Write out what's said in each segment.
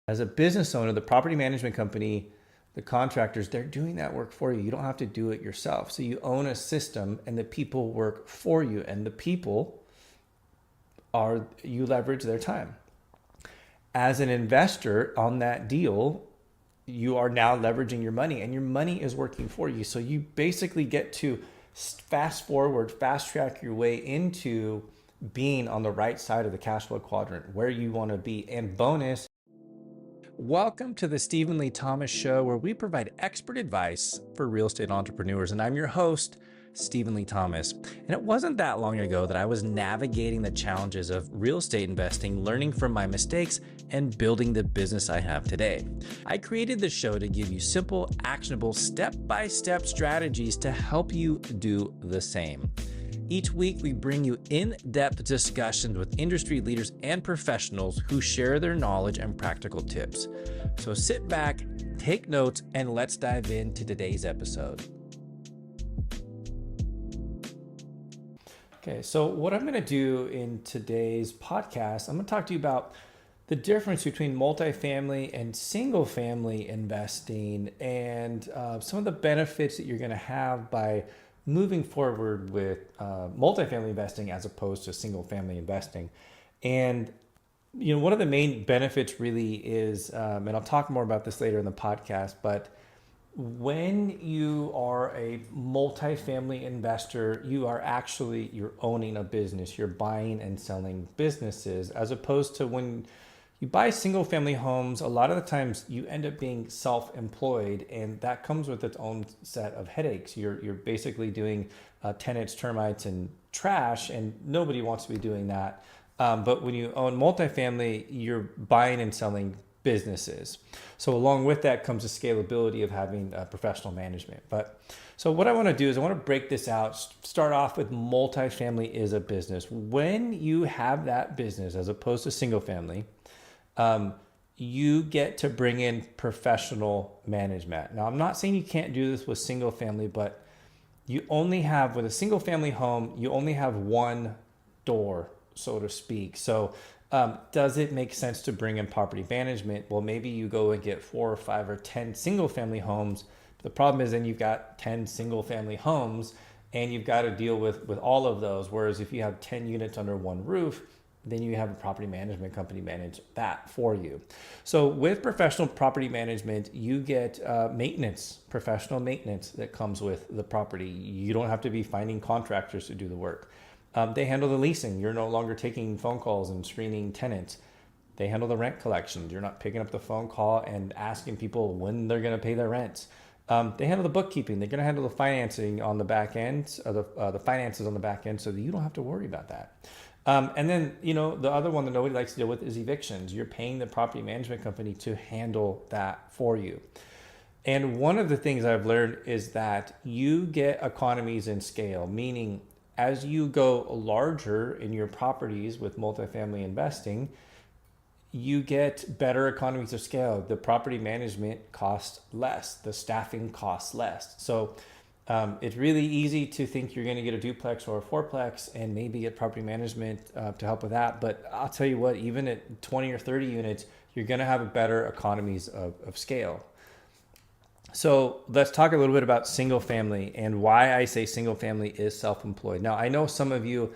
As a business owner, the property management company, the contractors, they're doing that work for you. You don't have to do it yourself. So you own a system and the people work for you, and the people are, you leverage their time. As an investor on that deal, you are now leveraging your money and your money is working for you. So you basically get to fast forward, fast track your way into being on the right side of the cash flow quadrant where you want to be. And bonus, welcome to the Stephen Lee Thomas Show, where we provide expert advice for real estate entrepreneurs. And I'm your host, Stephen Lee Thomas. And it wasn't that long ago that I was navigating the challenges of real estate investing, learning from my mistakes, and building the business I have today. I created this show to give you simple, actionable, step-by-step strategies to help you do the same. Each week, we bring you in-depth discussions with industry leaders and professionals who share their knowledge and practical tips. So sit back, take notes, and let's dive into today's episode. Okay, so what I'm going to do in today's podcast, I'm going to talk to you about the difference between multifamily and single family investing and some of the benefits that you're going to have by moving forward with multifamily investing as opposed to single family investing. And one of the main benefits really is, and I'll talk more about this later in the podcast, but when you are a multifamily investor, you're owning a business. You're buying and selling businesses, as opposed to when you buy single family homes. A lot of the times you end up being self-employed, and that comes with its own set of headaches. You're basically doing tenants, termites, and trash, and nobody wants to be doing that. But when you own multifamily, you're buying and selling businesses. So along with that comes the scalability of having professional management. So what I want to do is I want to break this out, start off with multifamily is a business. When you have that business as opposed to single family, you get to bring in professional management. Now, I'm not saying you can't do this with single family, but with a single family home, you only have one door, so to speak. So does it make sense to bring in property management? Well, maybe you go and get 4 or 5 or 10 single family homes. The problem is then you've got 10 single family homes and you've got to deal with all of those. Whereas if you have 10 units under one roof, then you have a property management company manage that for you. So with professional property management, you get professional maintenance that comes with the property. You don't have to be finding contractors to do the work. They handle the leasing. You're no longer taking phone calls and screening tenants. They handle the rent collections. You're not picking up the phone call and asking people when they're going to pay their rents. They handle the bookkeeping. They're going to handle the financing on the back end, the finances on the back end, so that you don't have to worry about that. And then, the other one that nobody likes to deal with is evictions. You're paying the property management company to handle that for you. And one of the things I've learned is that you get economies in scale, meaning as you go larger in your properties with multifamily investing, you get better economies of scale. The property management costs less. The staffing costs less. So it's really easy to think you're going to get a duplex or a fourplex and maybe get property management to help with that. But I'll tell you what, even at 20 or 30 units, you're going to have a better economies of scale. So let's talk a little bit about single family and why I say single family is self-employed. Now, I know some of you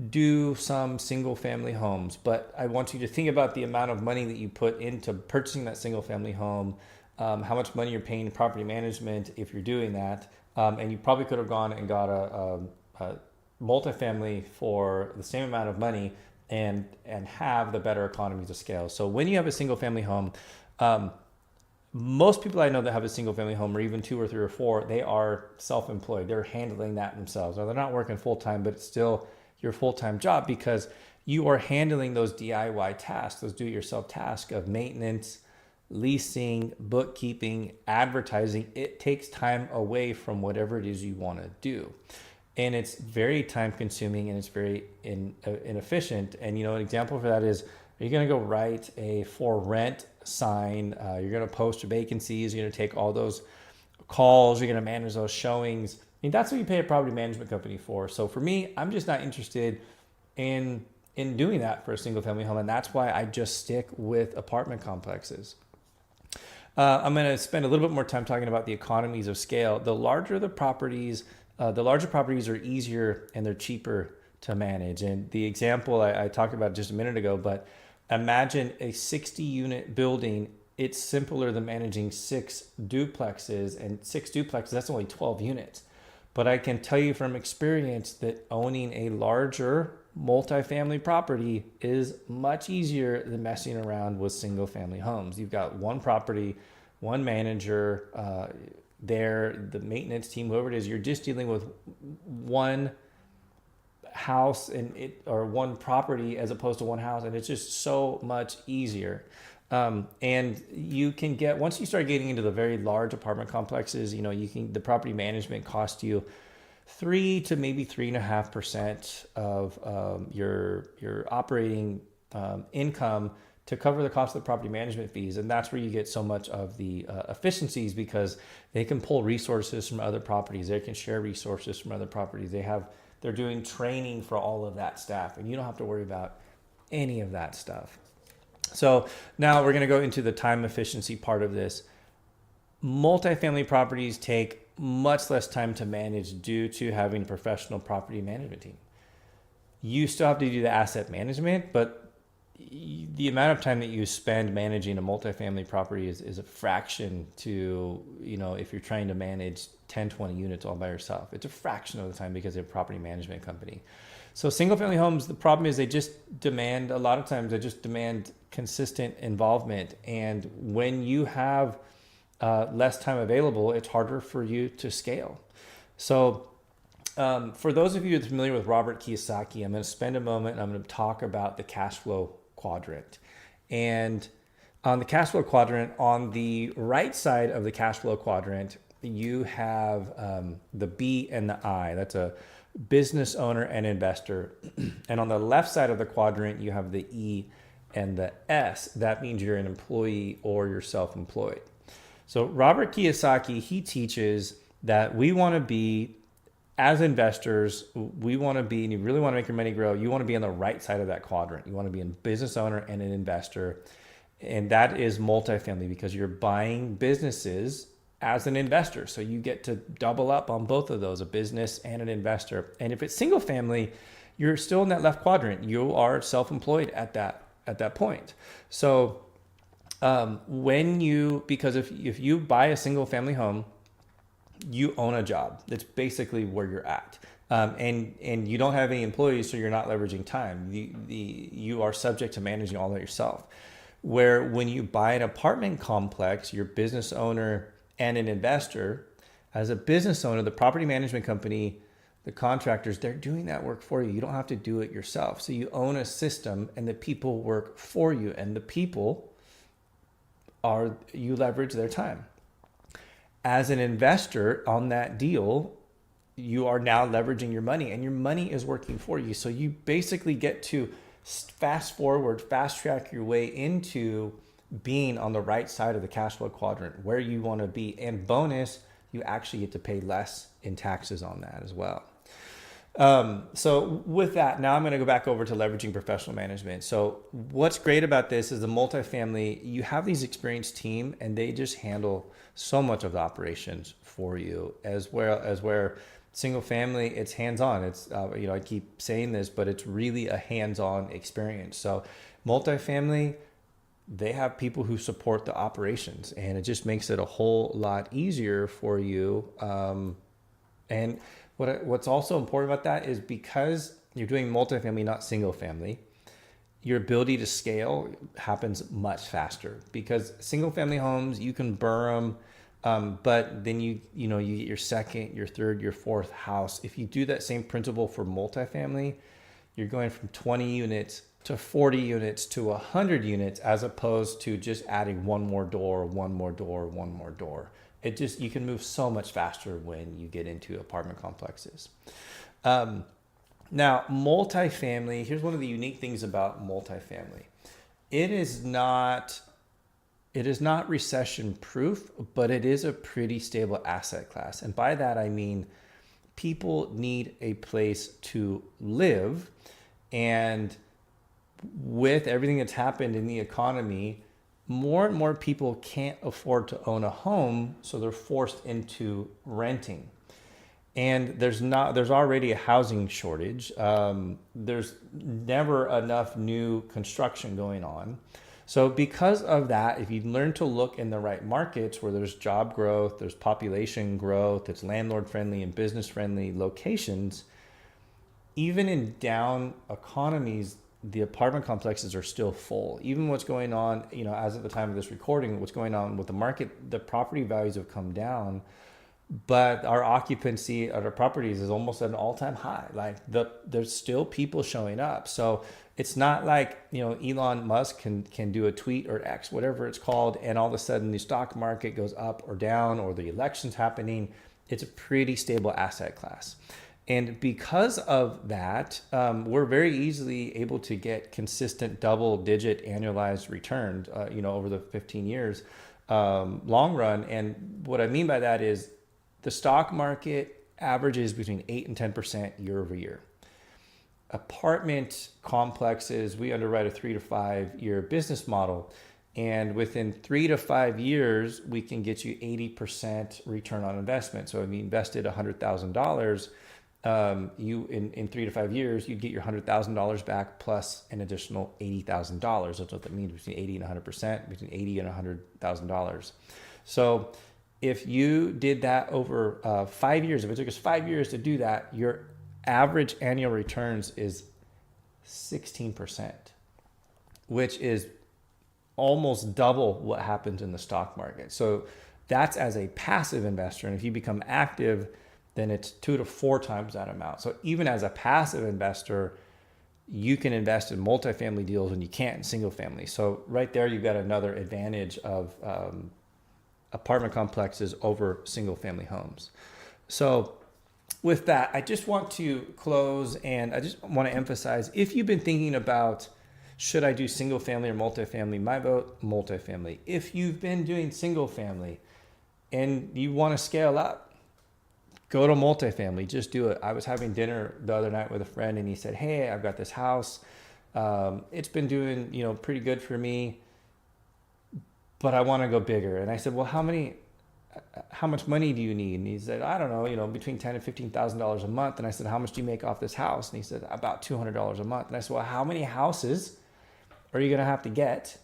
do some single family homes, but I want you to think about the amount of money that you put into purchasing that single family home, how much money you're paying property management if you're doing that. And you probably could have gone and got a multifamily for the same amount of money and have the better economies of scale. So when you have a single family home, most people I know that have a single family home, or even 2 or 3 or 4, they are self-employed. They're handling that themselves. Now, they're not working full-time, but it's still your full-time job because you are handling those DIY tasks, those do-it-yourself tasks of maintenance, leasing, bookkeeping, advertising. It takes time away from whatever it is you want to do. And it's very time consuming and it's very inefficient. And an example for that is, you're going to go write a for rent sign. You're going to post vacancies. You're going to take all those calls. You're going to manage those showings. I mean, that's what you pay a property management company for. So for me, I'm just not interested in in doing that for a single family home. And that's why I just stick with apartment complexes. I'm going to spend a little bit more time talking about the economies of scale. The larger properties are easier and they're cheaper to manage. And the example I talked about just a minute ago, but imagine a 60 unit building. It's simpler than managing 6 duplexes, and 6 duplexes, that's only 12 units. But I can tell you from experience that owning a larger multifamily property is much easier than messing around with single family homes. You've got one property, one manager, the maintenance team, whoever it is, you're just dealing with one house or one property as opposed to one house, and it's just so much easier. And you can once you start getting into the very large apartment complexes, the property management cost you 3 to maybe 3.5% of your operating income to cover the cost of the property management fees. And that's where you get so much of the efficiencies, because they can pull resources from other properties. They can share resources from other properties. They're doing training for all of that staff, and you don't have to worry about any of that stuff. So now we're going to go into the time efficiency part of this. Multifamily properties take much less time to manage due to having a professional property management team. You still have to do the asset management, but the amount of time that you spend managing a multifamily property is a fraction to, if you're trying to manage 10, 20 units all by yourself. It's a fraction of the time because of a property management company. So single family homes, the problem is they just demand consistent involvement. And when you have less time available, it's harder for you to scale. So for those of you who are familiar with Robert Kiyosaki, I'm going to spend a moment and I'm going to talk about the cash flow quadrant. And on the cash flow quadrant, on the right side of the cash flow quadrant, you have the B and the I. That's a business owner and investor. And on the left side of the quadrant, you have the E and the S. That means you're an employee or you're self-employed. So Robert Kiyosaki, he teaches that we want to be, as investors, and you really want to make your money grow, you want to be on the right side of that quadrant. You want to be a business owner and an investor. And that is multifamily, because you're buying businesses as an investor. So you get to double up on both of those, a business and an investor. And if it's single family, you're still in that left quadrant. You are self-employed at that point. So because if you buy a single family home, you own a job. That's basically where you're at. And you don't have any employees, so you're not leveraging time. You are subject to managing all that yourself. Where when you buy an apartment complex, you're business owner and an investor. As a business owner, the property management company, the contractors, they're doing that work for you. You don't have to do it yourself. So you own a system and the people work for you, and the people you leverage their time. As an investor on that deal, you are now leveraging your money, and your money is working for you. So you basically get to fast track your way into being on the right side of the cash flow quadrant where you want to be. And bonus, you actually get to pay less in taxes on that as well. So with that, now I'm going to go back over to leveraging professional management. So what's great about this is the multifamily, you have these experienced team and they just handle so much of the operations for you, as well as where single family, it's hands-on. It's, I keep saying this, but it's really a hands-on experience. So multifamily, they have people who support the operations, and it just makes it a whole lot easier for you. And what's also important about that is because you're doing multifamily, not single family, your ability to scale happens much faster, because single family homes, you can burn them, but then you get your second, your third, your fourth house. If you do that same principle for multifamily, you're going from 20 units to 40 units to 100 units, as opposed to just adding one more door. You can move so much faster when you get into apartment complexes. Now, multifamily, here's one of the unique things about multifamily. It is not recession proof, but it is a pretty stable asset class. And by that, I mean, people need a place to live, and with everything that's happened in the economy, more and more people can't afford to own a home, so they're forced into renting. And there's already a housing shortage. There's never enough new construction going on. So because of that, if you learn to look in the right markets where there's job growth, there's population growth, it's landlord friendly and business friendly locations, even in down economies, the apartment complexes are still full. Even what's going on, as of the time of this recording, what's going on with the market, the property values have come down, but our occupancy at our properties is almost at an all-time high. Like there's still people showing up. So it's not like, Elon Musk can do a tweet or X, whatever it's called, and all of a sudden the stock market goes up or down, or the election's happening. It's a pretty stable asset class. And because of that, we're very easily able to get consistent double-digit annualized returns, over the 15 years long run. And what I mean by that is the stock market averages between 8 and 10% year over year. Apartment complexes, we underwrite a 3 to 5 year business model. And within 3 to 5 years, we can get you 80% return on investment. So if you invested $100,000, in 3 to 5 years, you'd get your $100,000 back plus an additional $80,000. That's what that means, between 80 and 100%, between $80 and $100,000. So if you did that over 5 years, if it took us 5 years to do that, your average annual returns is 16%, which is almost double what happens in the stock market. So that's as a passive investor. And if you become active, then it's 2 to 4 times that amount. So even as a passive investor, you can invest in multifamily deals when you can't in single family. So right there, you've got another advantage of apartment complexes over single family homes. So with that, I just want to close, and I just want to emphasize, if you've been thinking about, should I do single family or multifamily? My vote, multifamily. If you've been doing single family and you want to scale up, go to multifamily, just do it. I was having dinner the other night with a friend, and he said, hey, I've got this house. It's been doing, pretty good for me, but I want to go bigger. And I said, well, how much money do you need? And he said, I don't know, between $10,000 and $15,000 a month. And I said, how much do you make off this house? And he said, about $200 a month. And I said, well, how many houses are you going to have to get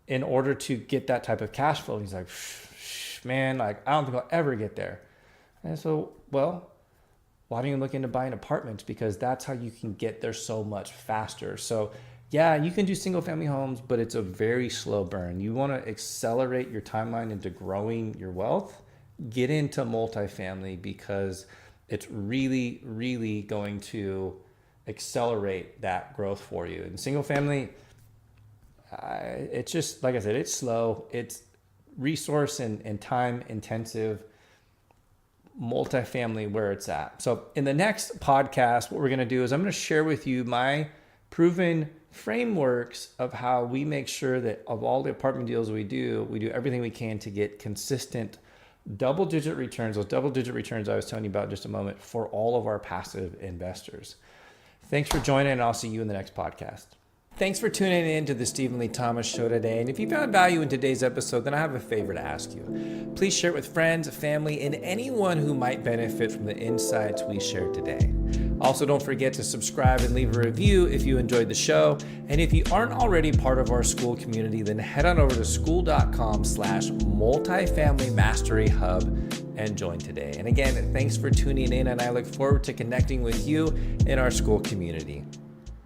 in order to get that type of cash flow? And he's like, man, I don't think I'll ever get there. And so, well, why don't you look into buying apartments? Because that's how you can get there so much faster. So yeah, you can do single family homes, but it's a very slow burn. You want to accelerate your timeline into growing your wealth, get into multifamily, because it's really, really going to accelerate that growth for you. And single family, it's just, like I said, it's slow. It's resource and time intensive. Multifamily, where it's at. So in the next podcast, what we're going to do is I'm going to share with you my proven frameworks of how we make sure that of all the apartment deals we do everything we can to get consistent double-digit returns, those double-digit returns I was telling you about in just a moment, for all of our passive investors. Thanks for joining, and I'll see you in the next podcast. Thanks for tuning in to the Stephen Lee Thomas Show today. And if you found value in today's episode, then I have a favor to ask you. Please share it with friends, family, and anyone who might benefit from the insights we shared today. Also, don't forget to subscribe and leave a review if you enjoyed the show. And if you aren't already part of our school community, then head on over to school.com/multifamily mastery hub and join today. And again, thanks for tuning in, and I look forward to connecting with you in our school community.